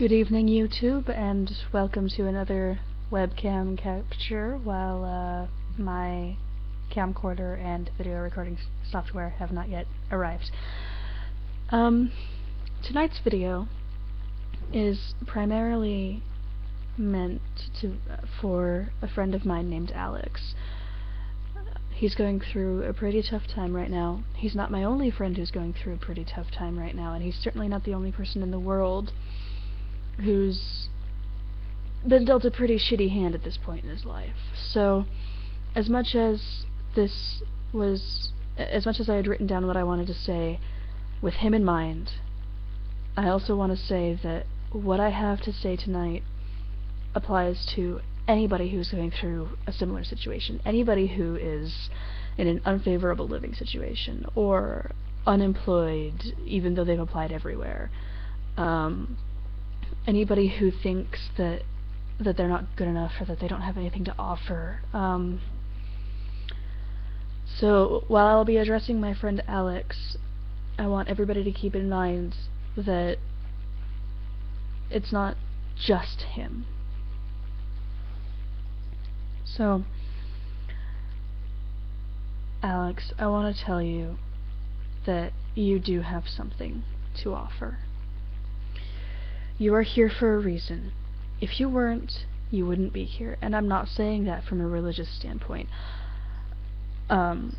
Good evening, YouTube, and welcome to another webcam capture while my camcorder and video recording software have not yet arrived. Tonight's video is primarily meant for a friend of mine named Alex. He's going through a pretty tough time right now. He's not my only friend who's going through a pretty tough time right now, and he's certainly not the only person in the world who's been dealt a pretty shitty hand at this point in his life. So, as much as I had written down what I wanted to say with him in mind, I also want to say that what I have to say tonight applies to anybody who's going through a similar situation. Anybody who is in an unfavorable living situation, or unemployed even though they've applied everywhere. Anybody who thinks that they're not good enough, or that they don't have anything to offer. So while I'll be addressing my friend Alex, I want everybody to keep in mind that it's not just him. So, Alex, I want to tell you that you do have something to offer. You are here for a reason. If you weren't, you wouldn't be here. And I'm not saying that from a religious standpoint. I'm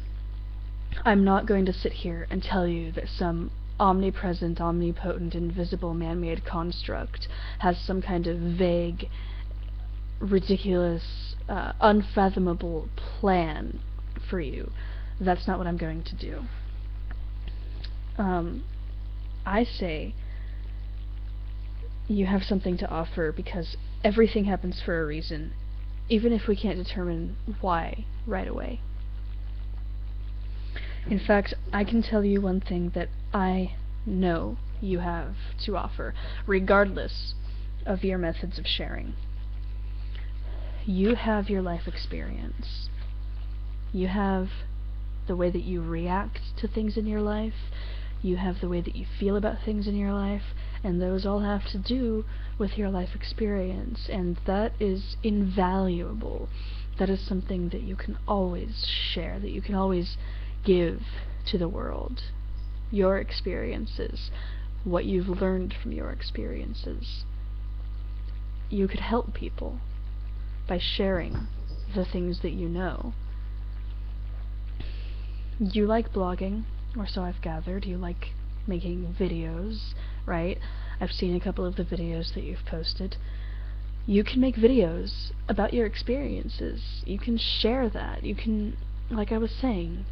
not going to sit here and tell you that some omnipresent, omnipotent, invisible, man-made construct has some kind of vague, ridiculous, unfathomable plan for you. That's not what I'm going to do. I say you have something to offer because everything happens for a reason, even if we can't determine why right away. In fact, I can tell you one thing that I know you have to offer, regardless of your methods of sharing. You have your life experience. You have the way that you react to things in your life. You have the way that you feel about things in your life, and those all have to do with your life experience, and that is invaluable. That is something that you can always share, that you can always give to the world. Your experiences, what you've learned from your experiences. You could help people by sharing the things that you know. You like blogging, or so I've gathered. You like making videos, right? I've seen a couple of the videos that you've posted. You can make videos about your experiences. You can share that. You can, like I was saying,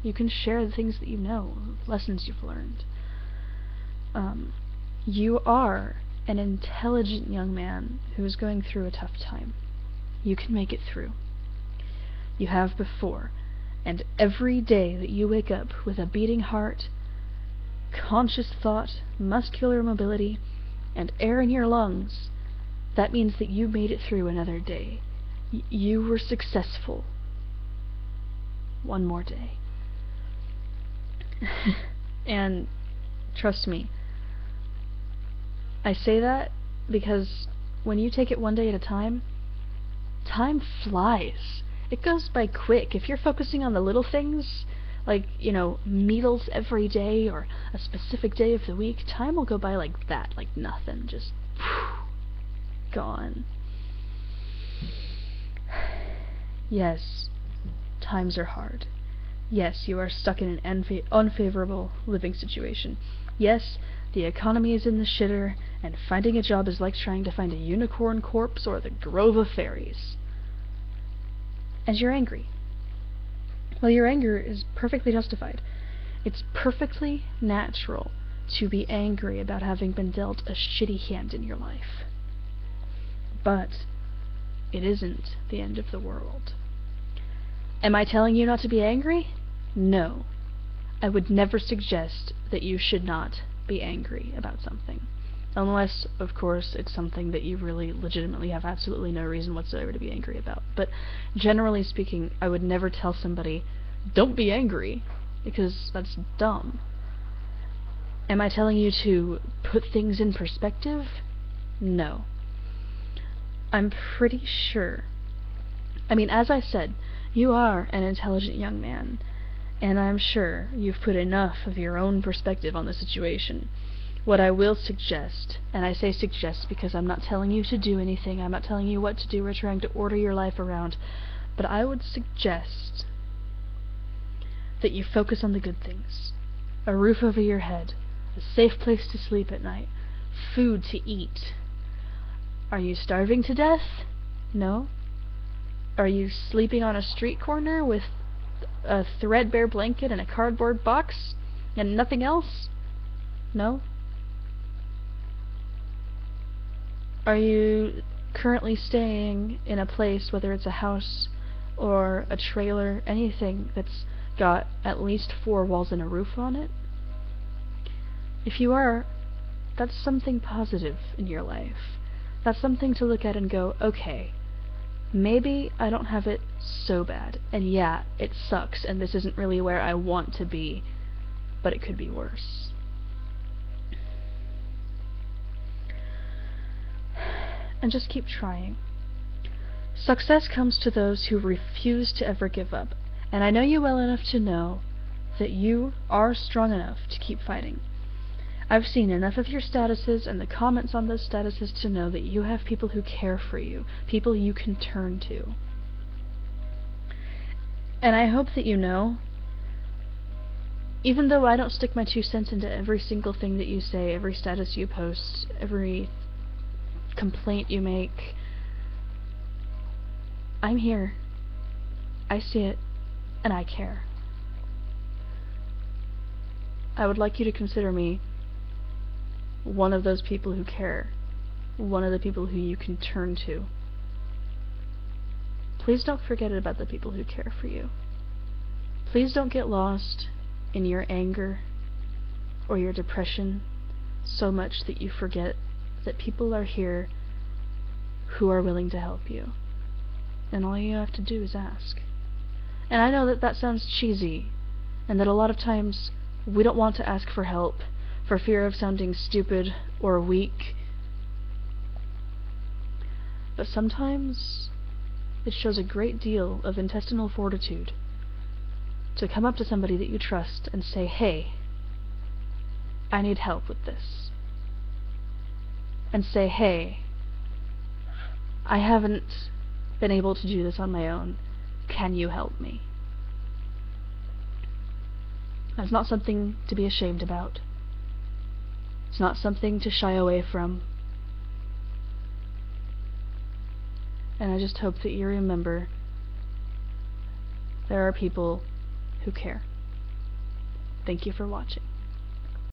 you can share the things that you know, lessons you've learned. You are an intelligent young man who is going through a tough time. You can make it through. You have before. And every day that you wake up with a beating heart, conscious thought, muscular mobility, and air in your lungs, that means that you made it through another day. You were successful. One more day. And trust me, I say that because when you take it one day at a time, time flies. It goes by quick. If you're focusing on the little things, like, you know, meals every day or a specific day of the week, time will go by like that, like nothing, just gone. Yes, times are hard. Yes, you are stuck in an unfavorable living situation. Yes, the economy is in the shitter, and finding a job is like trying to find a unicorn corpse or the Grove of Fairies. And you're angry. Well, your anger is perfectly justified. It's perfectly natural to be angry about having been dealt a shitty hand in your life. But it isn't the end of the world. Am I telling you not to be angry? No. I would never suggest that you should not be angry about something. Unless, of course, it's something that you really legitimately have absolutely no reason whatsoever to be angry about. But generally speaking, I would never tell somebody, don't be angry, because that's dumb. Am I telling you to put things in perspective? No. I'm pretty sure. I mean, as I said, you are an intelligent young man, and I'm sure you've put enough of your own perspective on the situation. What I will suggest, and I say suggest because I'm not telling you to do anything, I'm not telling you what to do or trying to order your life around, but I would suggest that you focus on the good things. A roof over your head, a safe place to sleep at night, food to eat. Are you starving to death? No? Are you sleeping on a street corner with a threadbare blanket and a cardboard box and nothing else? No? Are you currently staying in a place, whether it's a house or a trailer, anything that's got at least 4 walls and a roof on it? If you are, that's something positive in your life. That's something to look at and go, okay, maybe I don't have it so bad, and yeah, it sucks, and this isn't really where I want to be, but it could be worse. And just keep trying. Success comes to those who refuse to ever give up, and I know you well enough to know that you are strong enough to keep fighting. I've seen enough of your statuses and the comments on those statuses to know that you have people who care for you, people you can turn to. And I hope that you know, even though I don't stick my 2 cents into every single thing that you say, every status you post, every complaint you make, I'm here. I see it, and I care. I would like you to consider me one of those people who care, one of the people who you can turn to. Please don't forget about the people who care for you. Please don't get lost in your anger or your depression so much that you forget that people are here who are willing to help you. And all you have to do is ask. And I know that that sounds cheesy, and that a lot of times we don't want to ask for help for fear of sounding stupid or weak. But sometimes it shows a great deal of intestinal fortitude to come up to somebody that you trust and say, hey, I need help with this. And say, hey, I haven't been able to do this on my own. Can you help me? That's not something to be ashamed about. It's not something to shy away from. And I just hope that you remember there are people who care. Thank you for watching.